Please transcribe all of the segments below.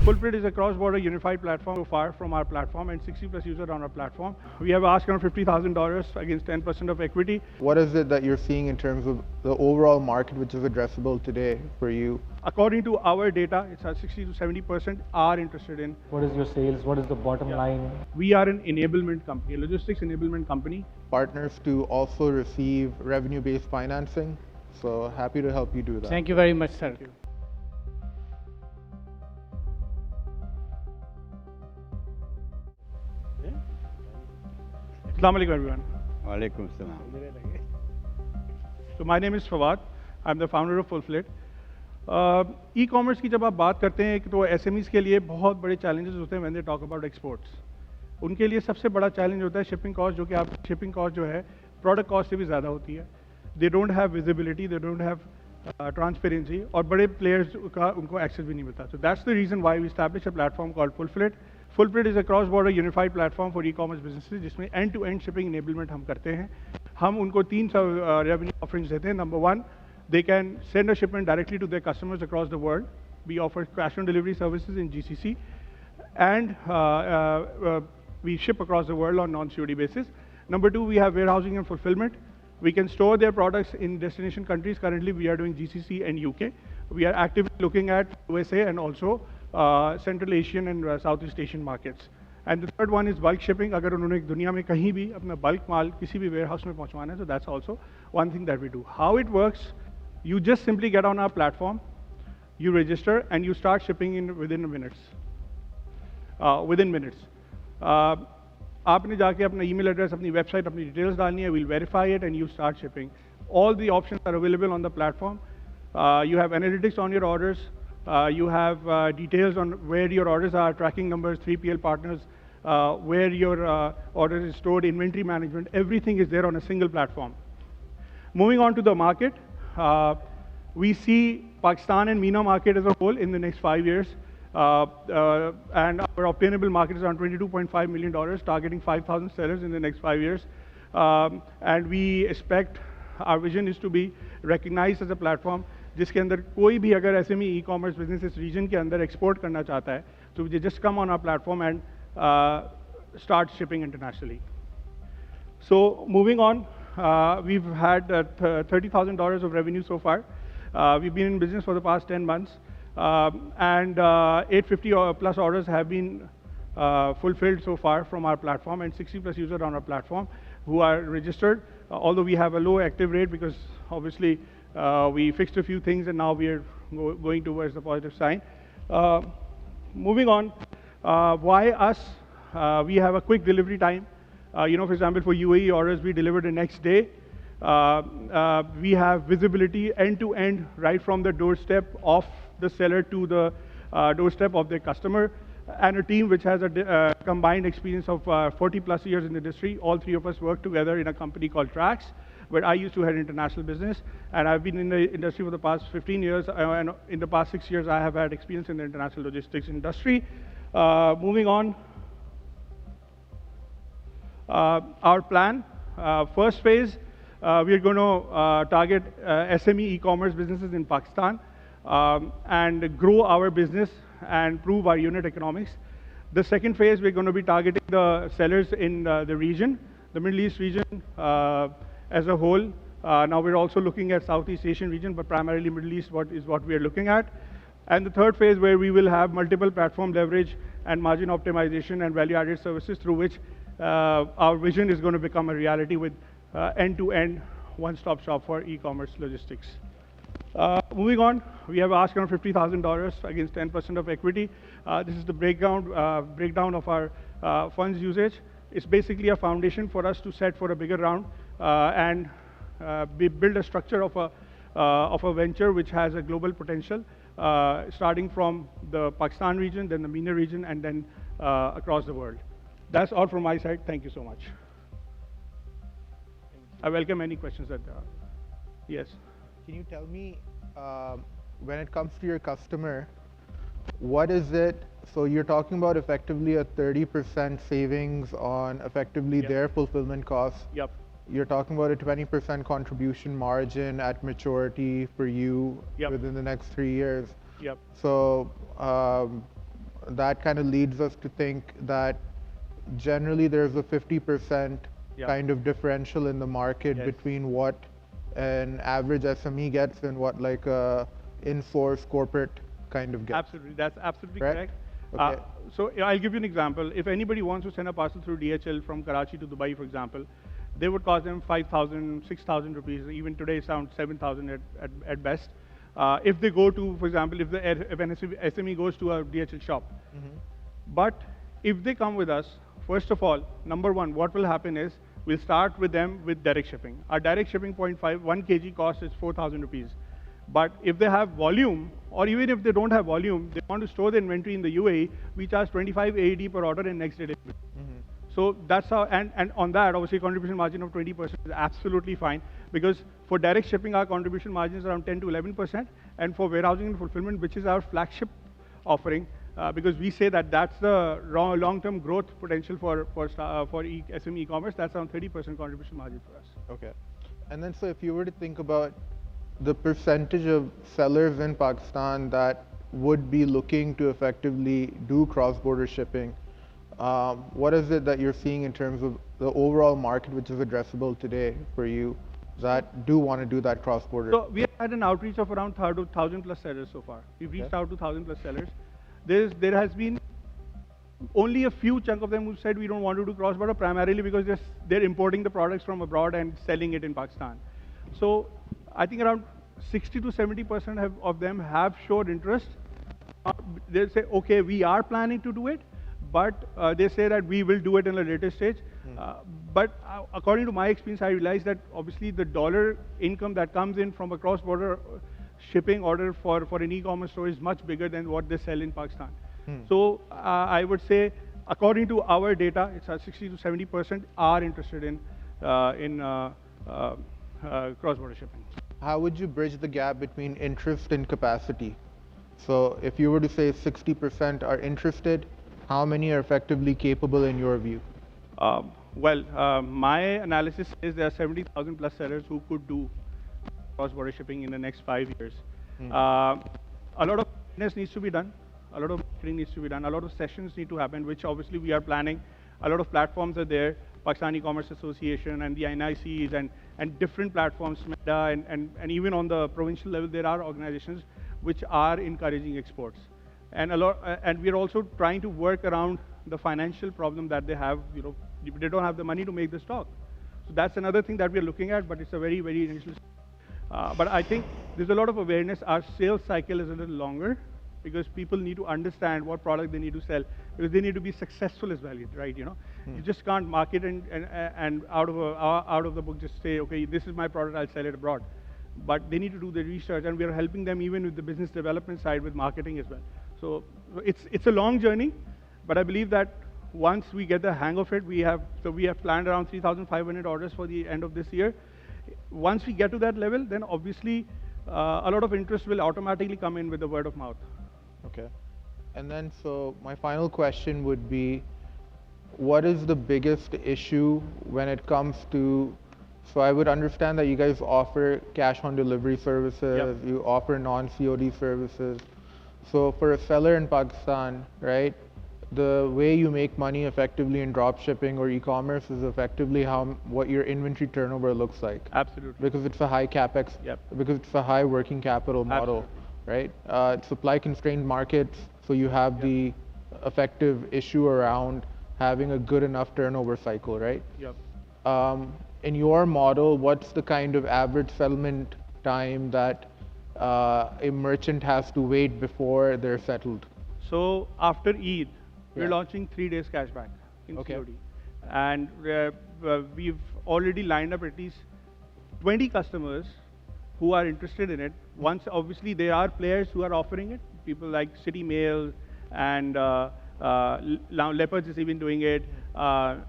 Fulflit is a cross-border unified platform so far from our platform and 60 plus users on our platform. We have asked around $50,000 against 10% of equity. What is it that you're seeing in terms of the overall market which is addressable today for you? According to our data, it's at 60 to 70% are interested in. What is your sales? What is the bottom line? We are an enablement company, a logistics enablement company. Partners to also receive revenue-based financing. So happy to help you do that. Thank you very much, sir. Assalamu alaikum everyone. Walaikum salam. So my name is Fawad. I'm the founder of Fulflit. E-commerce की जब आप बात करते हैं तो SMEs के लिए बहुत बड़े challenges होते हैं when they talk about exports. उनके लिए सबसे बड़ा challenge होता है shipping cost, जो कि आप shipping cost जो है product cost से भी ज़्यादा होती है. They don't have visibility, they don't have transparency, और बड़े players का उनको access भी नहीं मिलता. So that's the reason why we established a platform called Fulflit. Fulflit is a cross-border unified platform for e-commerce businesses, जिसमें end-to-end shipping enablement हम करते हैं. हम उनको तीन revenue offerings देते हैं. Number one, they can send a shipment directly to their customers across the world. We offer cash-on-delivery services in GCC, and we ship across the world on non-COD basis. Number two, we have warehousing and fulfillment. We can store their products in destination countries. Currently, we are doing GCC and UK. We are actively looking at USA and also Central Asian and Southeast Asian markets. And the third one is bulk shipping. अगर उन्होंने दुनिया में कहीं भी अपना bulk माल किसी भी warehouse में पहुंचवाना है, so that's also one thing that we do. How it works? You just simply get on our platform, you register, and you start shipping within minutes. आपने जाके अपना email address, अपनी website, अपनी details डालनी है, we'll verify it, and you start shipping. All the options are available on the platform. You have analytics on your orders. You have details on where your orders are, tracking numbers, 3PL partners, where your order is stored, inventory management. Everything is there on a single platform. Moving on to the market, we see Pakistan and MENA market as a whole in the next 5 years. And our obtainable market is around $22.5 million, targeting 5,000 sellers in the next 5 years. And we expect our vision is to be recognized as a platform जिसके अंदर कोई भी अगर SME e-commerce business इस region के अंदर export करना चाहता है, so they just come on our platform and start shipping internationally. So moving on, we've had $30,000 of revenue so far. We've been in business for the past 10 months, and 850 plus orders have been fulfilled so far from our platform, and 60 plus users on our platform who are registered, although we have a low active rate because obviously we fixed a few things and now we are going towards the positive sign. Moving on, why us? We have a quick delivery time. For example, for UAE orders, we deliver the next day. We have visibility end-to-end right from the doorstep of the seller to the doorstep of their customer, and a team which has a combined experience of 40 plus years in the industry. All three of us work together in a company called Trax, where I used to head international business, and I've been in the industry for the past 15 years, and in the past 6 years, I have had experience in the international logistics industry. Moving on, our plan, first phase, we are going to target SME e-commerce businesses in Pakistan and grow our business and prove our unit economics. The second phase, we're going to be targeting the sellers in the region, the Middle East region as a whole. Now we're also looking at Southeast Asian region, but primarily Middle East is what we are looking at. And the third phase, where we will have multiple platform leverage and margin optimization and value-added services through which our vision is going to become a reality with end-to-end one-stop shop for e-commerce logistics. Moving on, we have asked around $50,000 against 10% of equity. This is the breakdown of our funds usage. It's basically a foundation for us to set for a bigger round and build a structure of a venture which has a global potential, starting from the Pakistan region, then the MENA region, and then across the world. That's all from my side. Thank you so much. I welcome any questions that there are. Yes. Can you tell me, when it comes to your customer, what is it? So you're talking about effectively a 30% savings on effectively their fulfillment costs. Yep. You're talking about a 20% contribution margin at maturity for you within the next 3 years. Yep. So that kind of leads us to think that generally there's a 50% Yeah. kind of differential in the market Yes. between what an average SME gets and what like a in-source corporate kind of gets. Absolutely, that's absolutely Correct? correct. Okay. So I'll give you an example. If anybody wants to send a parcel through DHL from Karachi to Dubai, for example, they would cost them 5,000, 6,000 rupees. Even today, it's around 7,000 at best. If they go to, for example, if an SME goes to a DHL shop. But if they come with us, first of all, number one, what will happen is we'll start with them with direct shipping. Our direct shipping 0.5, 1 kg cost is 4,000 rupees. But if they have volume, or even if they don't have volume, they want to store the inventory in the UAE, we charge 25 AED per order and next day delivery. So that's how, and on that, obviously, contribution margin of 20% is absolutely fine, because for direct shipping, our contribution margin is around 10 to 11%, and for warehousing and fulfillment, which is our flagship offering, because we say that that's the long-term growth potential for SME e-commerce, that's around 30% contribution margin for us. Okay. And then so if you were to think about the percentage of sellers in Pakistan that would be looking to effectively do cross-border shipping, what is it that you're seeing in terms of the overall market which is addressable today for you that do want to do that cross-border? So we have had an outreach of around 1,000 plus sellers so far. We've reached out to 1,000 plus sellers. There has been only a few chunk of them who said we don't want to do cross-border, primarily because they're importing the products from abroad and selling it in Pakistan. So I think around 60 to 70% of them have showed interest. They say, okay, we are planning to do it, but they say that we will do it in a later stage. But according to my experience, I realized that obviously the dollar income that comes in from a cross-border shipping order for an e-commerce store is much bigger than what they sell in Pakistan. So I would say, according to our data, it's 60 to 70% are interested in cross-border shipping. How would you bridge the gap between interest and capacity? So if you were to say 60% are interested, how many are effectively capable in your view? My analysis is there are 70,000 plus sellers who could do cross-border shipping in the next 5 years. A lot of awareness needs to be done. A lot of marketing needs to be done. A lot of sessions need to happen, which obviously we are planning. A lot of platforms are there, Pakistan E-Commerce Association and the NICs and different platforms, Meta, and even on the provincial level, there are organizations which are encouraging exports. And we're also trying to work around the financial problem that they have. You know, they don't have the money to make the stock. So that's another thing that we're looking at, but it's a very, very initial. But I think there's a lot of awareness. Our sales cycle is a little longer because people need to understand what product they need to sell, because they need to be successful as well, right? You know, you just can't market and out of the book just say, okay, this is my product, I'll sell it abroad. But they need to do the research, and we are helping them even with the business development side, with marketing as well. So it's a long journey, but I believe that once we get the hang of it, we have planned around 3,500 orders for the end of this year. Once we get to that level, then obviously a lot of interest will automatically come in with the word of mouth. Okay. And then, so my final question would be, what is the biggest issue when it comes to, so I would understand that you guys offer cash-on-delivery services, Yep. you offer non-COD services. So for a seller in Pakistan, right, the way you make money effectively in drop shipping or e-commerce is effectively what your inventory turnover looks like. Absolutely. Because it's a high capex, Yep. because it's a high working capital model, right? Supply constrained markets, so you have the effective issue around having a good enough turnover cycle, right? Yep. In your model, what's the kind of average settlement time that a merchant has to wait before they're settled? So after Eid, we're Yeah. launching 3 days cashback in Okay. COD. And we've already lined up at least 20 customers who are interested in it. Once, obviously, there are players who are offering it, people like City Mail and now Leopards is even doing it.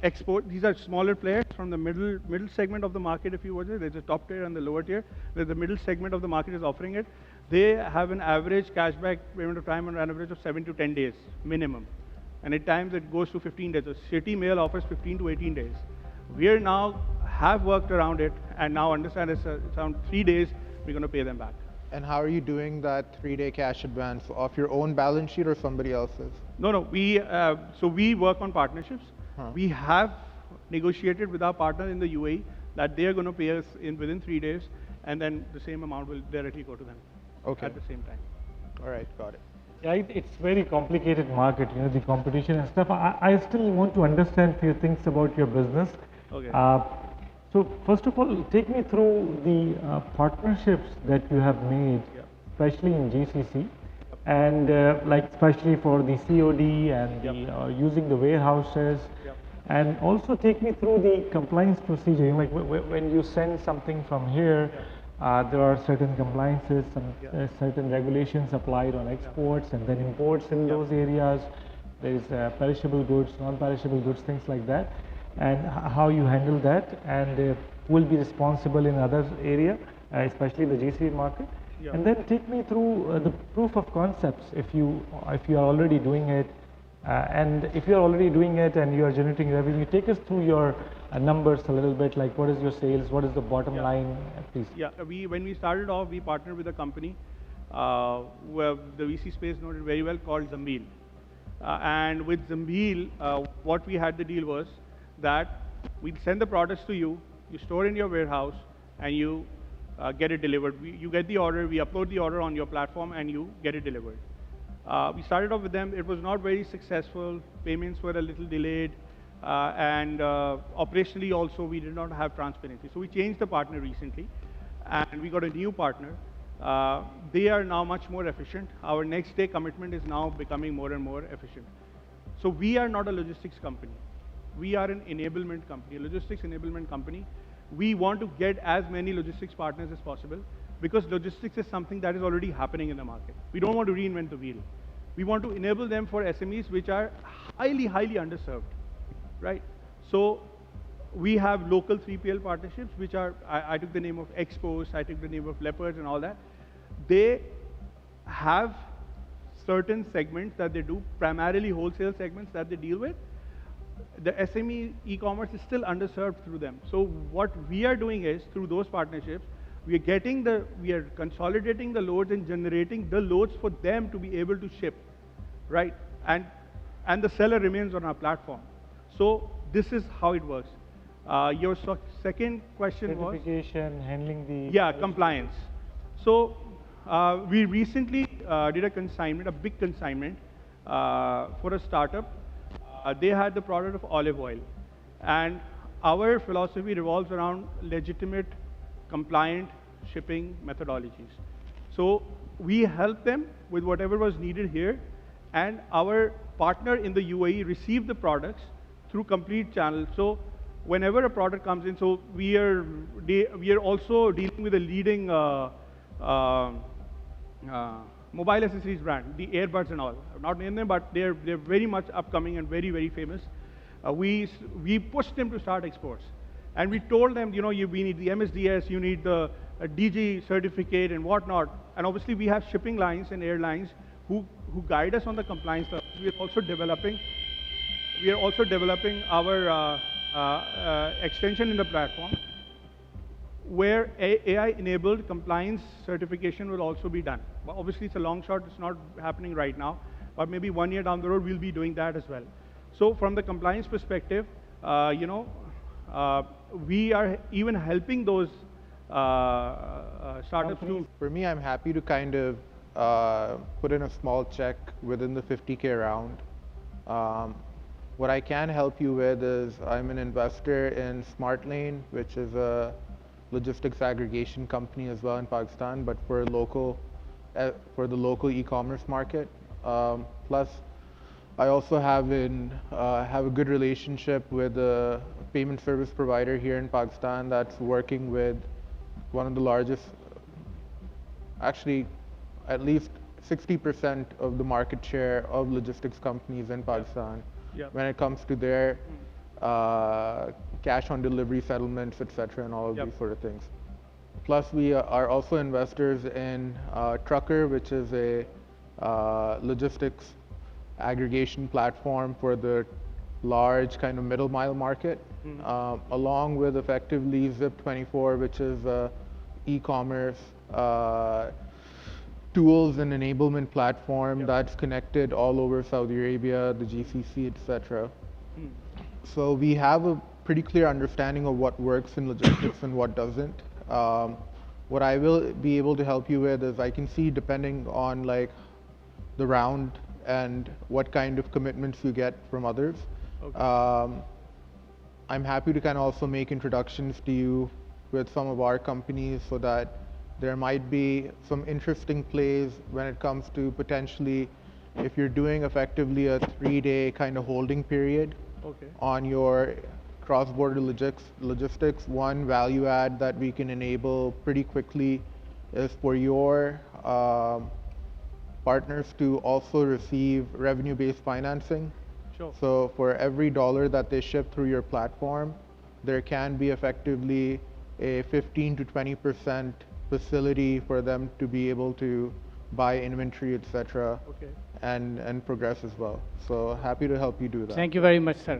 Export, these are smaller players from the middle segment of the market, if you would say. There's a top tier and the lower tier. The middle segment of the market is offering it. They have an average cashback payment of time on an average of 7 to 10 days minimum. And at times it goes to 15 days. So City Mail offers 15 to 18 days. We are now have worked around it and now understand it's around 3 days, we're going to pay them back. And how are you doing that 3-day cash advance? Off your own balance sheet or somebody else's? No, no. So we work on partnerships. We have negotiated with our partner in the UAE that they are going to pay us within 3 days, and then the same amount will directly go to them at the same time. All right, got it. Yeah, it's very complicated market, you know, the competition and stuff. I still want to understand few things about your business. Okay. So first of all, take me through the partnerships that you have made, especially in GCC, and like especially for the COD and the, using the warehouses. And also take me through the compliance procedure. You know, like when you send something from here, there are certain compliances, some certain regulations applied on exports and then imports in those areas. There is perishable goods, non-perishable goods, things like that, and how you handle that, and who will be responsible in other area, especially the GCC market. And then take me through the proof of concepts if you are already doing it. And if you're already doing it and you are generating revenue, take us through your numbers a little bit, like what is your sales, what is the bottom line, please? Yeah, when we started off, we partnered with a company where the VC space noted very well called Zambil. And with Zambil, what we had the deal was that we'd send the products to you, you store in your warehouse, and you get it delivered. You get the order, we upload the order on your platform, and you get it delivered. We started off with them. It was not very successful. Payments were a little delayed. And operationally also, we did not have transparency. So we changed the partner recently, and we got a new partner. They are now much more efficient. Our next day commitment is now becoming more and more efficient. So we are not a logistics company. We are an enablement company, a logistics enablement company. We want to get as many logistics partners as possible, because logistics is something that is already happening in the market. We don't want to reinvent the wheel. We want to enable them for SMEs which are highly, highly underserved, right? So we have local 3PL partnerships, which are, I took the name of Expos, I took the name of Leopards and all that. They have certain segments that they do, primarily wholesale segments that they deal with. The SME e-commerce is still underserved through them. So what we are doing is, through those partnerships, we are consolidating the loads and generating the loads for them to be able to ship, right? And the seller remains on our platform. So this is how it works. Your second question was? Certification, handling the... Yeah, compliance. So we recently did a consignment, a big consignment for a startup. They had the product of olive oil. And our philosophy revolves around legitimate, compliant shipping methodologies. So we help them with whatever was needed here, and our partner in the UAE received the products through complete channels. So whenever a product comes in, so we are also dealing with a leading mobile accessories brand, the earbuds and all. I've not named them, but they're very much upcoming and very, very famous. We pushed them to start exports. And we told them, you know, we need the MSDS, you need the DG certificate and whatnot. And obviously we have shipping lines and airlines who guide us on the compliance stuff. We are also developing our extension in the platform, where AI-enabled compliance certification will also be done. But obviously it's a long shot, it's not happening right now, but maybe 1 year down the road we'll be doing that as well. So from the compliance perspective, you know, we are even helping those startups to... For me, I'm happy to kind of put in a small check within the 50K round. What I can help you with is I'm an investor in SmartLane, which is a logistics aggregation company as well in Pakistan, but for the local e-commerce market. Plus, I also have a good relationship with a payment service provider here in Pakistan that's working with one of the largest, actually at least 60% of the market share of logistics companies in Pakistan when it comes to their cash on delivery settlements, etc., and all of these sort of things. Plus, we are also investors in Trucker, which is a logistics aggregation platform for the large kind of middle mile market, along with effectively Zip24, which is e-commerce tools and enablement platform that's connected all over Saudi Arabia, the GCC, etc. So we have a pretty clear understanding of what works in logistics and what doesn't. What I will be able to help you with is I can see, depending on like the round and what kind of commitments you get from others. I'm happy to kind of also make introductions to you with some of our companies so that there might be some interesting plays when it comes to potentially, if you're doing effectively a 3-day kind of holding period on your cross-border logistics, one value add that we can enable pretty quickly is for your partners to also receive revenue-based financing. So for every dollar that they ship through your platform, there can be effectively a 15 to 20% facility for them to be able to buy inventory, etc., and progress as well. So happy to help you do that. Thank you very much, sir.